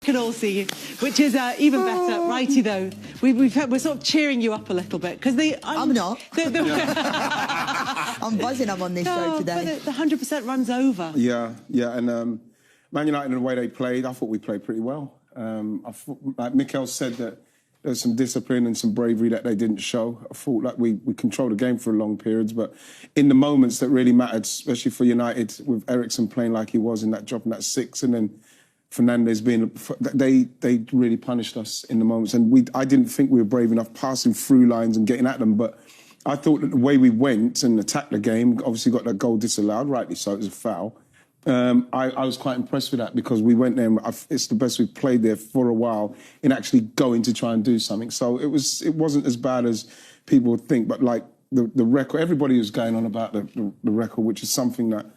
Can all see you, which is even better. Wrighty, though, we're sort of cheering you up a little bit because I'm not. I'm buzzing. I'm on this show today. But the 100% runs over. Yeah, and Man United, in the way they played, I thought we played pretty well. I thought, like Mikel said, that there was some discipline and some bravery that they didn't show. I thought like we controlled the game for long periods, but in the moments that really mattered, especially for United, with Eriksen playing like he was in that dropping that six, and then Fernandes being, they really punished us in the moments, and I didn't think we were brave enough passing through lines and getting at them. But I thought that the way we went and attacked the game, obviously got that goal disallowed, rightly so, it was a foul. I was quite impressed with that because we went there and it's the best we've played there for a while in actually going to try and do something. So it wasn't as bad as people would think, but like the record, everybody was going on about the record, which is something that I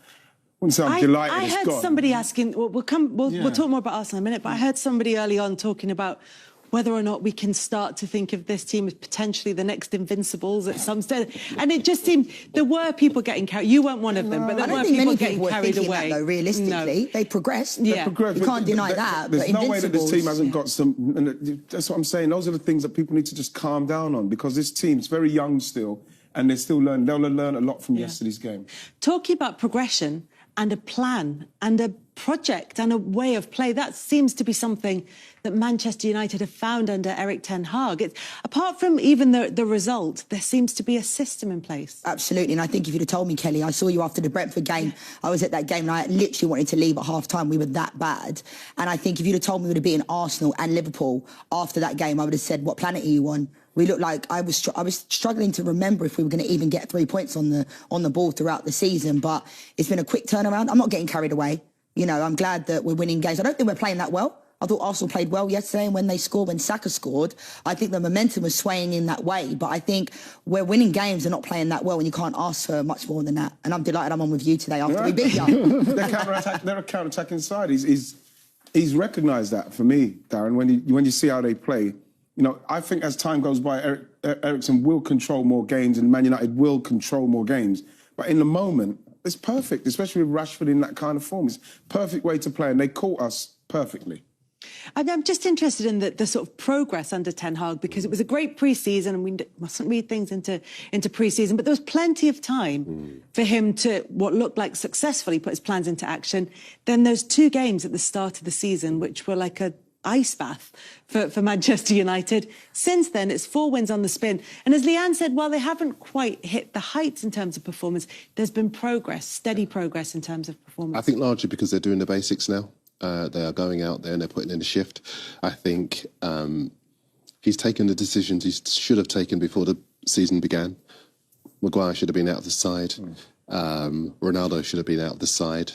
wouldn't say I'm delighted I heard somebody asking, we'll talk more about Arsenal in a minute, but I heard somebody early on talking about whether or not we can start to think of this team as potentially the next Invincibles at some stage. And it just seemed there were people getting carried. You weren't one of them, but there were people getting carried away. That, though, realistically, they progressed. Yeah. You can't deny that. There's no way that this team hasn't got some. And that's what I'm saying. Those are the things that people need to just calm down on, because this team's very young still, and they're still learning. They'll learn a lot from yesterday's game. Talking about progression and a plan and a project and a way of play, that seems to be something that Manchester United have found under Erik ten Hag. Apart from even the result, there seems to be a system in place. Absolutely, and I think if you'd have told me, Kelly, I saw you after the Brentford game, I was at that game and I literally wanted to leave at half-time. We were that bad. And I think if you'd have told me we would have beaten Arsenal and Liverpool after that game, I would have said, what planet are you on? We looked like I was struggling to remember if we were going to even get 3 points on the ball throughout the season. But it's been a quick turnaround. I'm not getting carried away. You know, I'm glad that we're winning games. I don't think we're playing that well. I thought Arsenal played well yesterday, and when Saka scored, I think the momentum was swaying in that way. But I think we're winning games and not playing that well, and you can't ask for much more than that. And I'm delighted I'm on with you today after we beat you. They're a counter-attacking side. He's recognised that for me, Darren. When you see how they play, you know, I think as time goes by, Eriksen will control more games and Man United will control more games. But in the moment, it's perfect, especially with Rashford in that kind of form. It's a perfect way to play, and they caught us perfectly. I'm just interested in the sort of progress under Ten Hag, because it was a great pre-season, and we mustn't read things into pre-season, but there was plenty of time for him to, what looked like successfully, put his plans into action. Then there's 2 games at the start of the season which were like a ice bath for Manchester United. Since then, it's 4 wins on the spin. And as Leanne said, while they haven't quite hit the heights in terms of performance, there's been progress, steady progress in terms of performance. I think largely because they're doing the basics now. They are going out there and they're putting in a shift. I think he's taken the decisions he should have taken before the season began. Maguire should have been out of the side. Ronaldo should have been out of the side.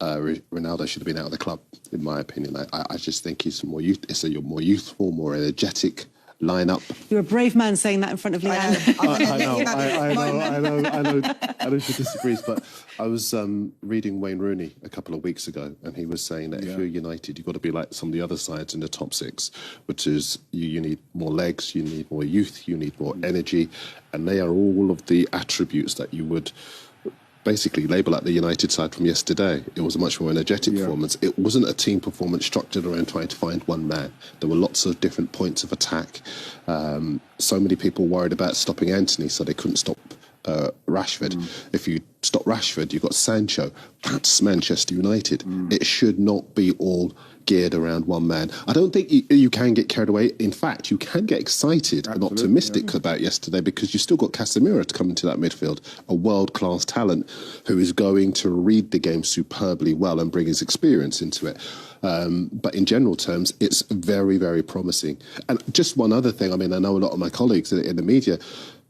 Ronaldo should have been out of the club, in my opinion. I just think he's more more youthful, more energetic lineup. You're a brave man saying that in front of Leanne. I know she disagrees, but I was reading Wayne Rooney a couple of weeks ago, and he was saying that if you're United, you've got to be like some of the other sides in the top 6, which is you need more legs, you need more youth, you need more energy, and they are all of the attributes that you would basically label at the United side from yesterday. It was a much more energetic performance. It wasn't a team performance structured around trying to find one man. There were lots of different points of attack. So many people worried about stopping Anthony, so they couldn't stop Rashford. If you stop Rashford, you've got Sancho. That's Manchester United. It should not be all geared around one man. I don't think you can get carried away. In fact, you can get excited and optimistic about yesterday, because you've still got Casemiro to come into that midfield, a world-class talent who is going to read the game superbly well and bring his experience into it. But in general terms, it's very, very promising. And just one other thing, I mean, I know a lot of my colleagues in the media,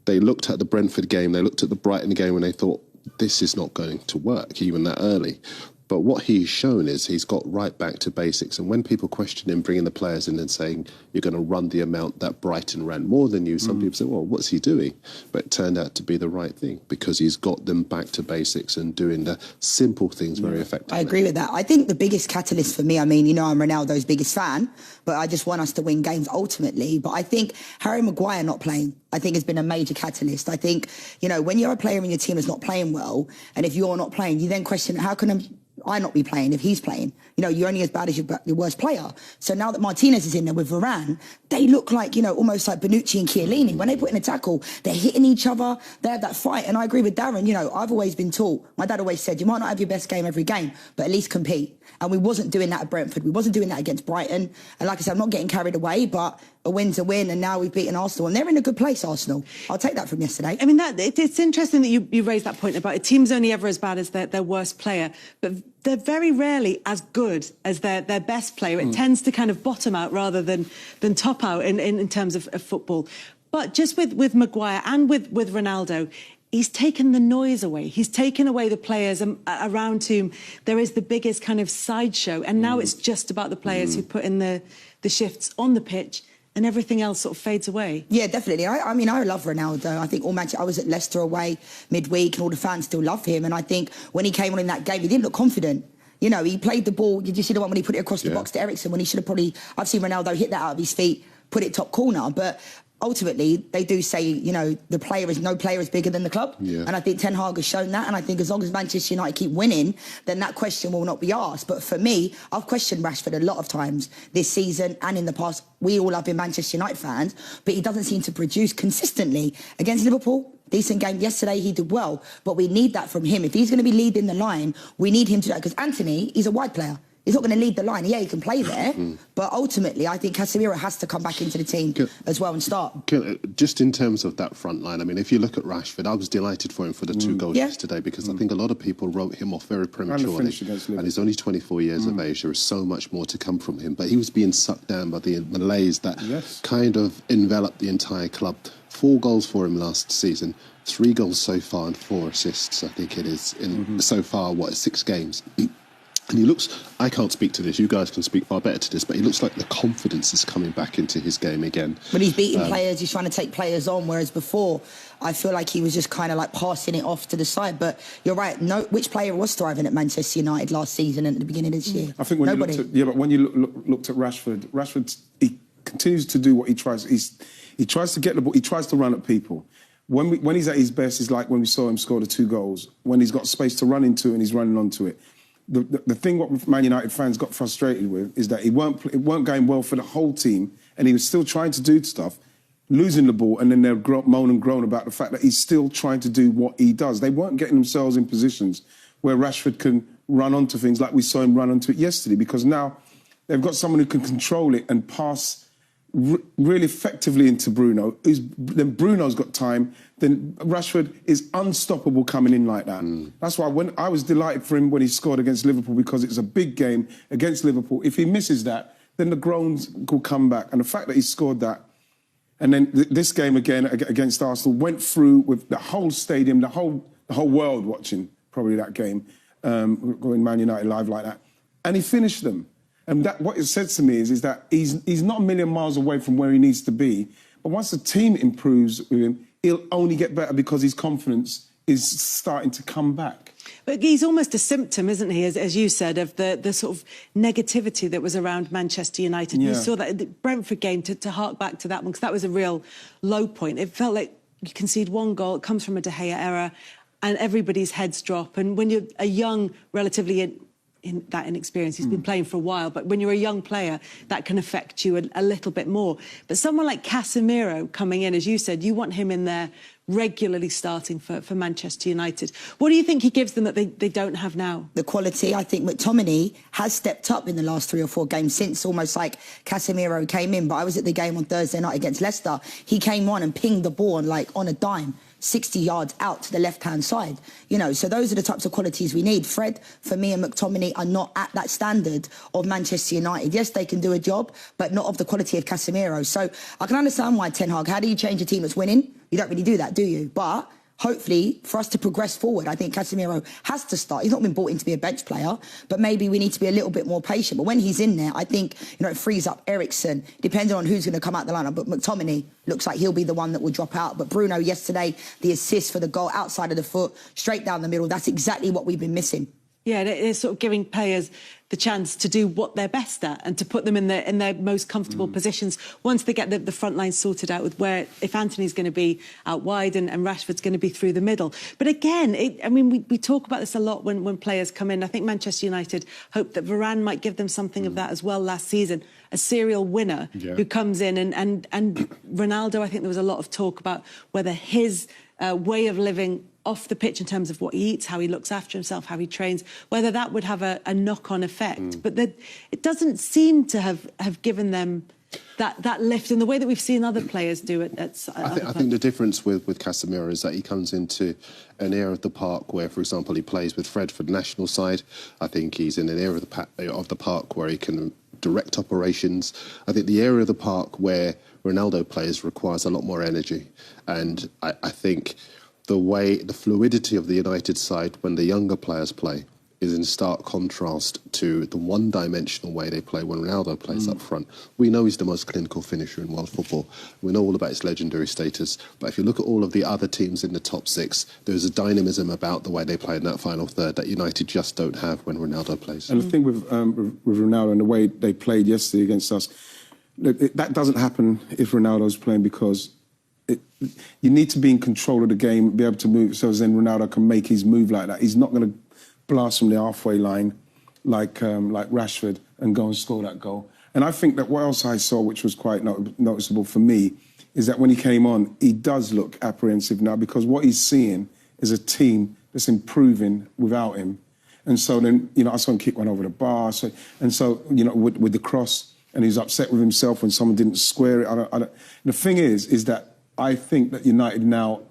they looked at the Brentford game, they looked at the Brighton game, and they thought, this is not going to work, even that early. But what he's shown is he's got right back to basics. And when people question him bringing the players in and saying, you're going to run the amount that Brighton ran more than you, some people say, well, what's he doing? But it turned out to be the right thing, because he's got them back to basics and doing the simple things very effectively. I agree with that. I think the biggest catalyst for me, I mean, you know, I'm Ronaldo's biggest fan, but I just want us to win games ultimately. But I think Harry Maguire not playing I think has been a major catalyst. I think, you know, when you're a player in your team that's not playing well, and if you're not playing, you then question, how can I not be playing if he's playing? You know, you're only as bad as your worst player. So now that Martinez is in there with Varane, they look like, you know, almost like Bonucci and Chiellini. When they put in a tackle, they're hitting each other. They have that fight. And I agree with Darren. You know, I've always been taught, my dad always said, you might not have your best game every game, but at least compete. And we wasn't doing that at Brentford. We wasn't doing that against Brighton. And like I said, I'm not getting carried away, but a win's a win. And now we've beaten Arsenal. And they're in a good place, Arsenal. I'll take that from yesterday. I mean, it's interesting that you raised that point about a team's only ever as bad as their worst player. But they're very rarely as good as their best player. It tends to kind of bottom out rather than top out in terms of football. But just with Maguire and with Ronaldo, he's taken the noise away. He's taken away the players around whom there is the biggest kind of sideshow. And now it's just about the players who put in the shifts on the pitch, and everything else sort of fades away. Yeah, definitely. I mean, I love Ronaldo. I think I was at Leicester away midweek, and all the fans still love him. And I think when he came on in that game, he didn't look confident. You know, he played the ball. Did you see the one when he put it across the box to Eriksen, when he should have probably... I've seen Ronaldo hit that out of his feet, put it top corner. But ultimately, they do say, you know, no player is bigger than the club. Yeah. And I think Ten Hag has shown that. And I think as long as Manchester United keep winning, then that question will not be asked. But for me, I've questioned Rashford a lot of times this season and in the past. We all have been Manchester United fans, but he doesn't seem to produce consistently. Against Liverpool, decent game. Yesterday, he did well, but we need that from him. If he's going to be leading the line, we need him to do that. Because Anthony, he's a wide player. He's not going to lead the line. Yeah, he can play there, but ultimately, I think Casemiro has to come back into the team as well and start. Just in terms of that front line, I mean, if you look at Rashford, I was delighted for him for the 2 goals yesterday, because I think a lot of people wrote him off very prematurely. And he's only 24 years of age. There is so much more to come from him. But he was being sucked down by the malaise that kind of enveloped the entire club. 4 goals for him last season, 3 goals so far and 4 assists, I think it is, in so far, 6 games. And he looks, I can't speak to this, you guys can speak far better to this, but he looks like the confidence is coming back into his game again. When he's beating players, he's trying to take players on, whereas before, I feel like he was just kind of like passing it off to the side. But you're right, which player was thriving at Manchester United last season and at the beginning of this year? I think when nobody. But when you looked at Rashford, he continues to do what he tries. He tries to get the ball, he tries to run at people. When he's at his best, it's like when we saw him score the 2 goals, when he's got space to run into it and he's running onto it. The thing what Man United fans got frustrated with is that it weren't going well for the whole team, and he was still trying to do stuff, losing the ball, and then they'll moan and groan about the fact that he's still trying to do what he does. They weren't getting themselves in positions where Rashford can run onto things like we saw him run onto it yesterday, because now they've got someone who can control it and pass really effectively into Bruno. Then Bruno's got time. Then Rashford is unstoppable coming in like that. That's why when I was delighted for him when he scored against Liverpool, because it's a big game against Liverpool. If he misses that, then the groans will come back. And the fact that he scored that, and then this game again against Arsenal, went through with the whole stadium, the whole world watching probably that game, going Man United live like that, and he finished them. And what it says to me is that he's not a million miles away from where he needs to be. But once the team improves with him, he'll only get better because his confidence is starting to come back. But he's almost a symptom, isn't he, as you said, of the sort of negativity that was around Manchester United. Yeah. You saw that in the Brentford game, to hark back to that one, because that was a real low point. It felt like you concede 1 goal, it comes from a De Gea error, and everybody's heads drop. And when you're a young, relatively inexperienced, he's been playing for a while, but when you're a young player, that can affect you a little bit more. But someone like Casemiro coming in, as you said, you want him in there regularly starting for Manchester United. What do you think he gives them that they don't have now? The quality. I think McTominay has stepped up in the last 3 or 4 games since almost like Casemiro came in. But I was at the game on Thursday night against Leicester. He came on and pinged the ball on a dime, 60 yards out to the left-hand side. You know, so those are the types of qualities we need. Fred, for me, and McTominay are not at that standard of Manchester United. Yes, they can do a job, but not of the quality of Casemiro. So I can understand why Ten Hag, how do you change a team that's winning? You don't really do that, do you? But hopefully, for us to progress forward, I think Casemiro has to start. He's not been brought in to be a bench player, but maybe we need to be a little bit more patient. But when he's in there, I think, you know, it frees up Eriksen, depending on who's going to come out the lineup. But McTominay looks like he'll be the one that will drop out. But Bruno yesterday, the assist for the goal outside of the foot, straight down the middle, that's exactly what we've been missing. Yeah, it's sort of giving players the chance to do what they're best at and to put them in their most comfortable positions once they get the front line sorted out with where, if Anthony's going to be out wide and Rashford's going to be through the middle. But again, we talk about this a lot when players come in. I think Manchester United hoped that Varane might give them something of that as well last season. A serial winner who comes in and Ronaldo, I think there was a lot of talk about whether his way of living off the pitch in terms of what he eats, how he looks after himself, how he trains, whether that would have a knock-on effect. But it doesn't seem to have given them that lift in the way that we've seen other players do it. I think the difference with Casemiro is that he comes into an area of the park where, for example, he plays with Fred for the national side. I think he's in an area of the park where he can direct operations. I think the area of the park where Ronaldo plays requires a lot more energy. And I think the fluidity of the United side when the younger players play is in stark contrast to the one-dimensional way they play when Ronaldo plays up front. We know he's the most clinical finisher in world football. We know all about his legendary status. But if you look at all of the other teams in the top six, there's a dynamism about the way they play in that final third that United just don't have when Ronaldo plays. And the thing with Ronaldo and the way they played yesterday against us, that doesn't happen if Ronaldo's playing, because you need to be in control of the game, be able to move, so then Ronaldo can make his move like that. He's not going to blast from the halfway line like Rashford and go and score that goal. And I think that what else I saw, which was quite noticeable for me, is that when he came on, he does look apprehensive now, because what he's seeing is a team that's improving without him. And so then, I saw him kick one over the bar. And so with the cross, and he's upset with himself when someone didn't square it. The thing is that I think that United now,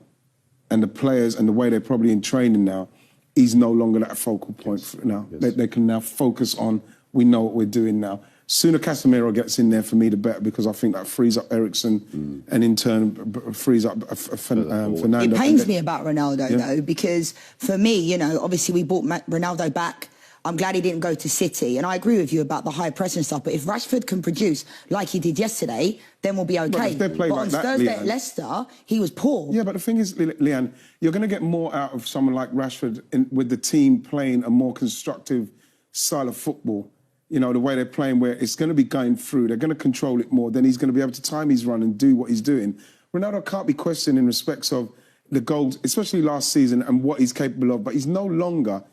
and the players and the way they're probably in training now, he's no longer that focal point now. Yes. They can now focus on, we know what we're doing now. Sooner Casemiro gets in there, for me, the better, because I think that frees up Eriksen and in turn frees up Fernando. It pains me about Ronaldo, though, because for me, obviously we brought Ronaldo back. I'm glad he didn't go to City. And I agree with you about the high press and stuff. But if Rashford can produce like he did yesterday, then we'll be okay. But on Thursday at Leicester, he was poor. Yeah, but the thing is, Leanne, you're going to get more out of someone like Rashford with the team playing a more constructive style of football. The way they're playing, where it's going to be going through. They're going to control it more. Then he's going to be able to time his run and do what he's doing. Ronaldo can't be questioned in respects of the goals, especially last season, and what he's capable of. But he's no longer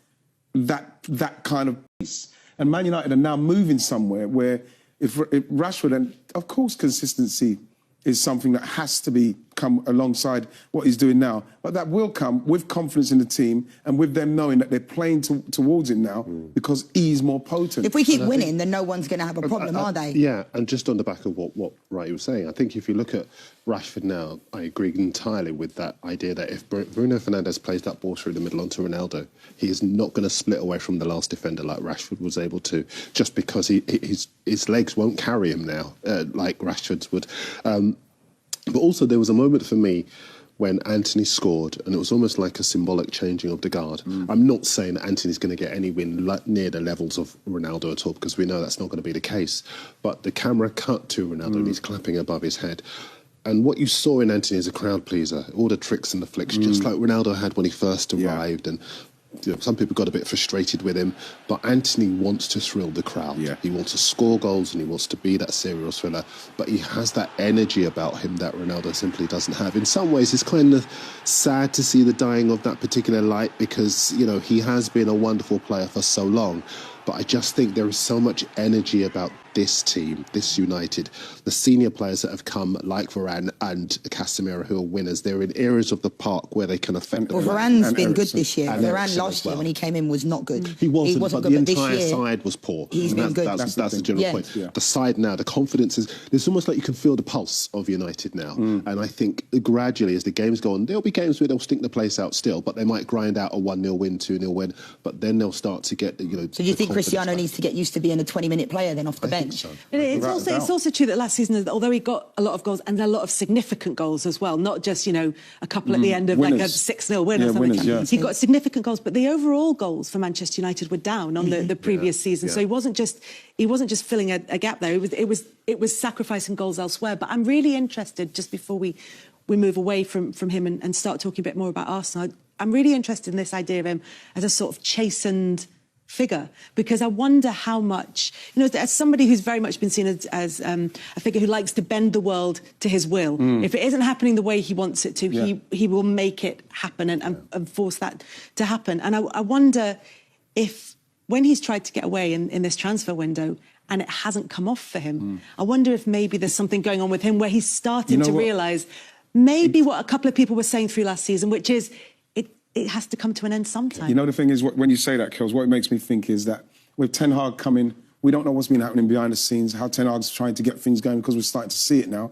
that kind of piece. And Man United are now moving somewhere where if Rashford, and of course consistency is something that has to come alongside what he's doing now, but that will come with confidence in the team and with them knowing that they're playing towards him now because he's more potent. If we keep winning, then no one's going to have a problem, are they? Yeah, and just on the back of what Wrighty was saying, I think if you look at Rashford now, I agree entirely with that idea that if Bruno Fernandes plays that ball through the middle onto Ronaldo, he is not going to split away from the last defender like Rashford was able to, just because his legs won't carry him now like Rashford's would. But also there was a moment for me when Anthony scored, and it was almost like a symbolic changing of the guard. I'm not saying that Anthony's going to get any win near the levels of Ronaldo at all, because we know that's not going to be the case. But the camera cut to Ronaldo and he's clapping above his head. And what you saw in Anthony is a crowd pleaser, all the tricks and the flicks, just like Ronaldo had when he first arrived. And some people got a bit frustrated with him, but Anthony wants to thrill the crowd. He wants to score goals and he wants to be that serial thriller, but he has that energy about him that Ronaldo simply doesn't have. In some ways, it's kind of sad to see the dying of that particular light, because, he has been a wonderful player for so long. But I just think there is so much energy about this team, this United. The senior players that have come, like Varane and Casemiro, who are winners, they're in areas of the park where they can affect them. Well, Varane's been good this year. Varane last year, when he came in, was not good. He wasn't but good, the entire side was poor. He's been good. That's the general point. Yeah. The side now, the confidence is... It's almost like you can feel the pulse of United now. And I think gradually, as the games go on, there'll be games where they'll stink the place out still, but they might grind out a 1-0 win, 2-0 win, but then they'll start to get, So do you think Cristiano needs to get used to being a 20-minute player then off the bench? So. It's also true that last season, although he got a lot of goals and a lot of significant goals as well, not just, a couple at the end of winners. like a 6-0 win or something. Winners, He got significant goals, but the overall goals for Manchester United were down on the previous season. So he wasn't just filling a gap there. It was sacrificing goals elsewhere. But I'm really interested, just before we move away from him and start talking a bit more about Arsenal, I'm really interested in this idea of him as a sort of chastened figure, because I wonder how much, as somebody who's very much been seen as a figure who likes to bend the world to his will. If it isn't happening the way he wants it to, he will make it happen and force that to happen. And I wonder if, when he's tried to get away in this transfer window and it hasn't come off for him, I wonder if maybe there's something going on with him where he's starting to realise maybe what a couple of people were saying through last season, which is it has to come to an end sometime. The thing is, when you say that, Kels, what it makes me think is that with Ten Hag coming, we don't know what's been happening behind the scenes, how Ten Hag's trying to get things going, because we're starting to see it now.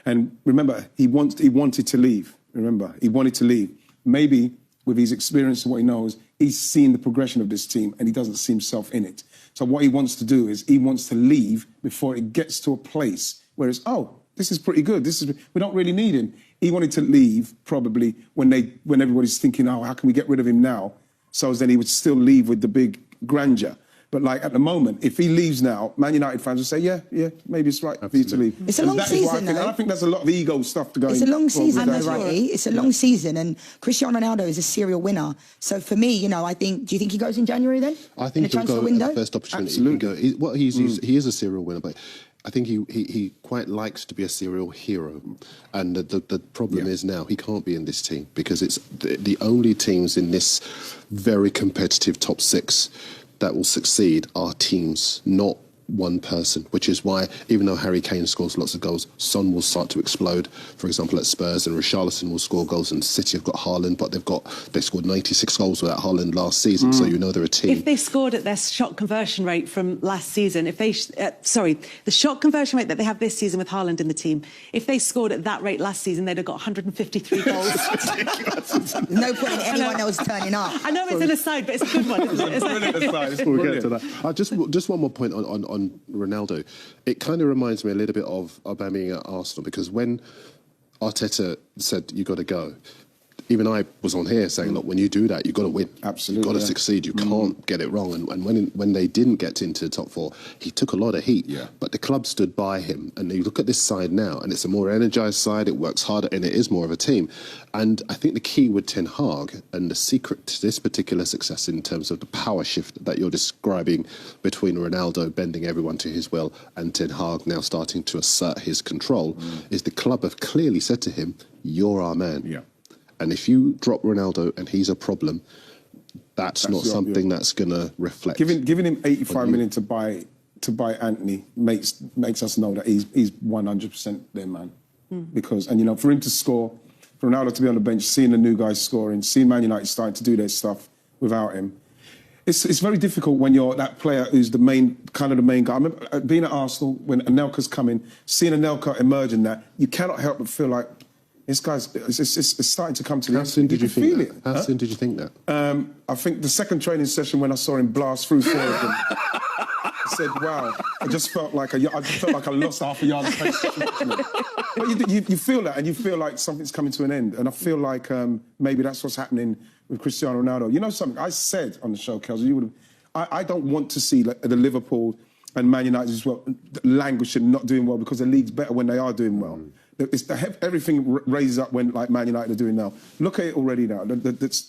And remember, he wanted to leave. Remember, he wanted to leave. Maybe with his experience and what he knows, he's seen the progression of this team and he doesn't see himself in it. So what he wants to do is he wants to leave before it gets to a place where it's, oh, this is pretty good. We don't really need him. He wanted to leave probably when everybody's thinking, oh, how can we get rid of him now? So then he would still leave with the big grandeur. But like at the moment, if he leaves now, Man United fans will say, yeah, maybe it's right for you to leave. It's a long season, I think there's a lot of ego stuff to go. It's a long season, though, Wrighty. It's a long season, and Cristiano Ronaldo is a serial winner. So for me, I think. Do you think he goes in January then? I think he'll go at the first opportunity. Absolutely. He is a serial winner, but I think he quite likes to be a serial hero. And the problem is now he can't be in this team because it's the only teams in this very competitive top six that will succeed are teams, not one person, which is why even though Harry Kane scores lots of goals, Son will start to explode, for example, at Spurs, and Richarlison will score goals, and City have got Haaland, but they scored 96 goals without Haaland last season, so they're a team. If they scored at their shot conversion rate from last season, the shot conversion rate that they have this season with Haaland in the team, if they scored at that rate last season, they'd have got 153 goals. No point in anyone else turning up. I know it's an aside, but it's a good one, isn't it? Brilliant aside. We'll get to that. Just one more point on Ronaldo. It kind of reminds me a little bit of Aubameyang at Arsenal, because when Arteta said you got to go, even I was on here saying, look, when you do that, you've got to win. Absolutely. You've got to succeed. You can't get it wrong. And when they didn't get into the top four, he took a lot of heat. Yeah. But the club stood by him. And you look at this side now, and it's a more energised side. It works harder, and it is more of a team. And I think the key with Ten Hag and the secret to this particular success in terms of the power shift that you're describing between Ronaldo bending everyone to his will and Ten Hag now starting to assert his control is the club have clearly said to him, you're our man. Yeah. And if you drop Ronaldo and he's a problem, that's not something that's going to reflect. Giving him 85 million to buy Anthony makes us know that he's 100% their man. Because for him to score, for Ronaldo to be on the bench, seeing the new guys scoring, seeing Man United starting to do their stuff without him, it's very difficult when you're that player who's the main guy. I remember being at Arsenal when Anelka's coming, seeing Anelka emerge in that, you cannot help but feel like, this guy's it's starting to come to the end. How soon did you think that? How soon did you think that? I think the second training session when I saw him blast through four of them, I said, wow, I just felt like I lost half a yard of pace. But you feel that, and you feel like something's coming to an end. And I feel like maybe that's what's happening with Cristiano Ronaldo. You know something? I said on the show, Kelsey, I don't want to see the Liverpool and Man United as well languishing, not doing well, because the league's better when they are doing well. Everything raises up when Man United are doing now. Look at it already now.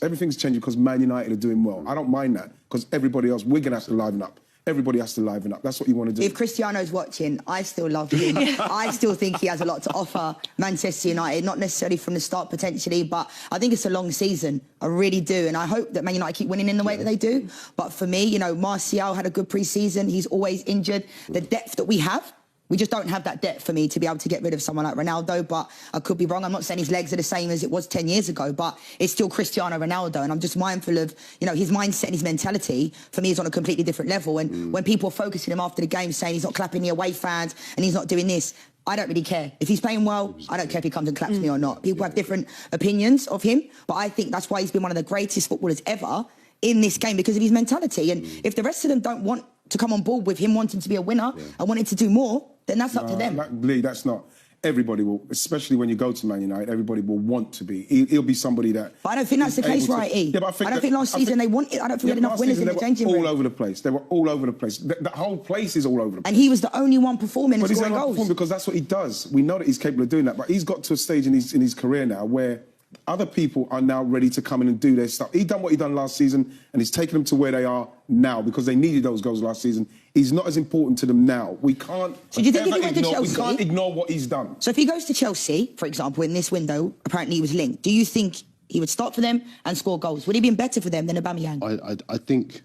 Everything's changing because Man United are doing well. I don't mind that, because everybody else, we're going to have to liven up. Everybody has to liven up. That's what you want to do. If Cristiano's watching, I still love him. I still think he has a lot to offer Manchester United, not necessarily from the start potentially, but I think it's a long season. I really do. And I hope that Man United keep winning in the way that they do. But for me, Martial had a good pre-season. He's always injured. The depth that we have, we just don't have that depth for me to be able to get rid of someone like Ronaldo, but I could be wrong. I'm not saying his legs are the same as it was 10 years ago, but it's still Cristiano Ronaldo, and I'm just mindful of, his mindset and his mentality, for me, is on a completely different level. And when people are focusing him after the game, saying he's not clapping the away fans and he's not doing this, I don't really care. If he's playing well, I don't care if he comes and claps me or not. People have different opinions of him, but I think that's why he's been one of the greatest footballers ever in this game, because of his mentality. And if the rest of them don't want to come on board with him wanting to be a winner and wanting to do more, then that's up to them. Lee, that's not. Everybody will, especially when you go to Man United, everybody will want to be. He'll be somebody that... But I don't think that's the case, Wrighty. Yeah, I don't think last season they wanted... I don't think we had enough winners in the changing room. All over the place. They were all over the place. The whole place is all over the place. And he was the only one performing and scoring goals. Because that's what he does. We know that he's capable of doing that. But he's got to a stage in his career now where other people are now ready to come in and do their stuff. He done what he done last season, and he's taken them to where they are now because they needed those goals last season. He's not as important to them now. We can't. So do you think if he went to Chelsea, we can't ignore what he's done. So if he goes to Chelsea, for example, in this window, apparently he was linked. Do you think he would start for them and score goals? Would he have been better for them than Aubameyang? I think,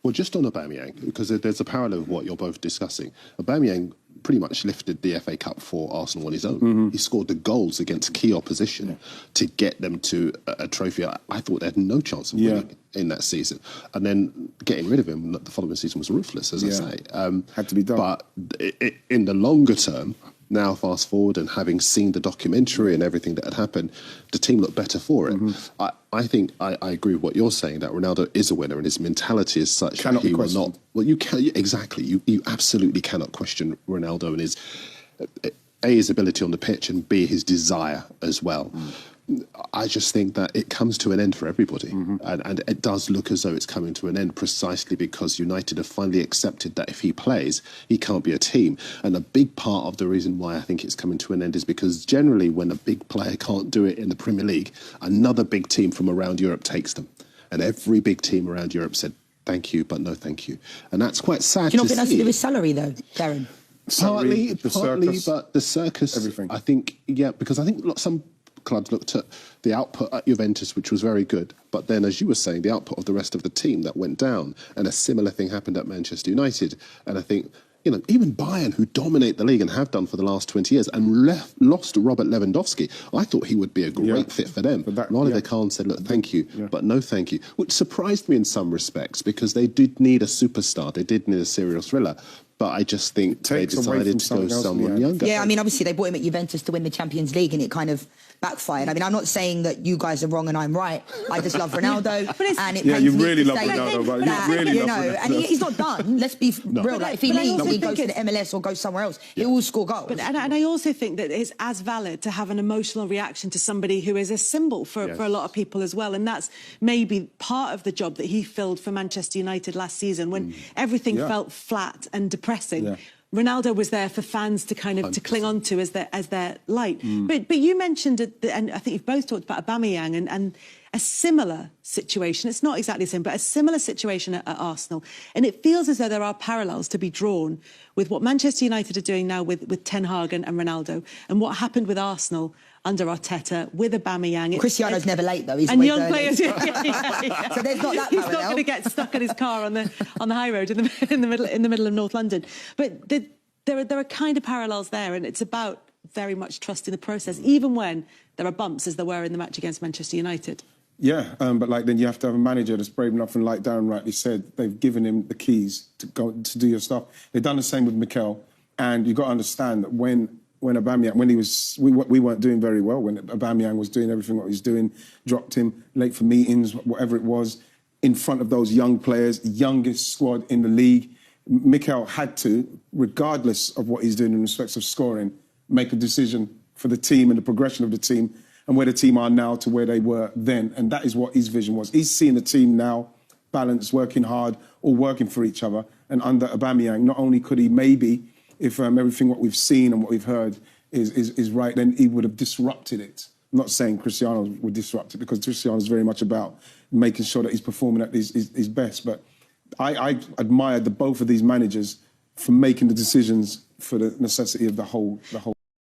well, just on Aubameyang, because there's a parallel of what you're both discussing. Aubameyang pretty much lifted the FA Cup for Arsenal on his own. He scored the goals against key opposition to get them to a trophy. I thought they had no chance of winning in that season. And then getting rid of him the following season was ruthless, as I say. Had to be done. But in the longer term, now fast forward and having seen the documentary and everything that had happened, the team looked better for it. I think I agree with what you're saying, that Ronaldo is a winner and his mentality is such that he will not. Well, you can exactly. You absolutely cannot question Ronaldo and his ability on the pitch and B, his desire as well. I just think that it comes to an end for everybody. And it does look as though it's coming to an end precisely because United have finally accepted that if he plays, he can't be a team. And a big part of the reason why I think it's coming to an end is because generally when a big player can't do it in the Premier League, another big team from around Europe takes them. And every big team around Europe said, thank you, but no thank you. And that's quite sad to see. Do you not think that's to do with salary, though, Darren? Partly, circus, but the circus, everything. I think, because I think some clubs looked at the output at Juventus, which was very good. But then, as you were saying, the output of the rest of the team that went down. And a similar thing happened at Manchester United. And I think, even Bayern, who dominate the league and have done for the last 20 years, and lost Robert Lewandowski, I thought he would be a great fit for them. Raleigh Khan said, look, thank you, but no thank you. Which surprised me in some respects, because they did need a superstar. They did need a serial thriller. But I just think they decided to go someone younger. Yeah, I mean, obviously they brought him at Juventus to win the Champions League and it kind of backfired. I mean, I'm not saying that you guys are wrong and I'm right. I just love Ronaldo. And it you really love Ronaldo, but you really love Ronaldo. And he's not done. Let's be real. Like, if he leaves and he goes to the MLS or goes somewhere else, he will score goals. And I also think that it's as valid to have an emotional reaction to somebody who is a symbol for a lot of people as well. And that's maybe part of the job that he filled for Manchester United last season when everything felt flat and depressing. Ronaldo was there for fans to kind of to cling on to as their light. But you mentioned, and I think you've both talked about Aubameyang and a similar situation. It's not exactly the same, but a similar situation at Arsenal. And it feels as though there are parallels to be drawn with what Manchester United are doing now with Ten Hag and Ronaldo, and what happened with Arsenal under Arteta with Aubameyang. Cristiano's never late though. He's and young early. players. So there's not that. He's not going to get stuck in his car on the high road in the middle of North London. But there are kind of parallels there, and it's about very much trusting the process, even when there are bumps, as there were in the match against Manchester United. Yeah, but then you have to have a manager that's brave enough, and like Darren rightly said, they've given him the keys to go to do your stuff. They've done the same with Mikel, and you've got to understand that when Aubameyang, we weren't doing very well, when Aubameyang was doing everything what he was doing, dropped him late for meetings, whatever it was, in front of those young players, youngest squad in the league, Mikel had to, regardless of what he's doing in respect of scoring, make a decision for the team and the progression of the team and where the team are now to where they were then. And that is what his vision was. He's seeing the team now balanced, working hard, all working for each other. And under Aubameyang, not only could he maybe, if everything what we've seen and what we've heard is right, then he would have disrupted it. I'm not saying Cristiano would disrupt it, because Cristiano is very much about making sure that he's performing at his best. But I admired both of these managers for making the decisions for the necessity of the whole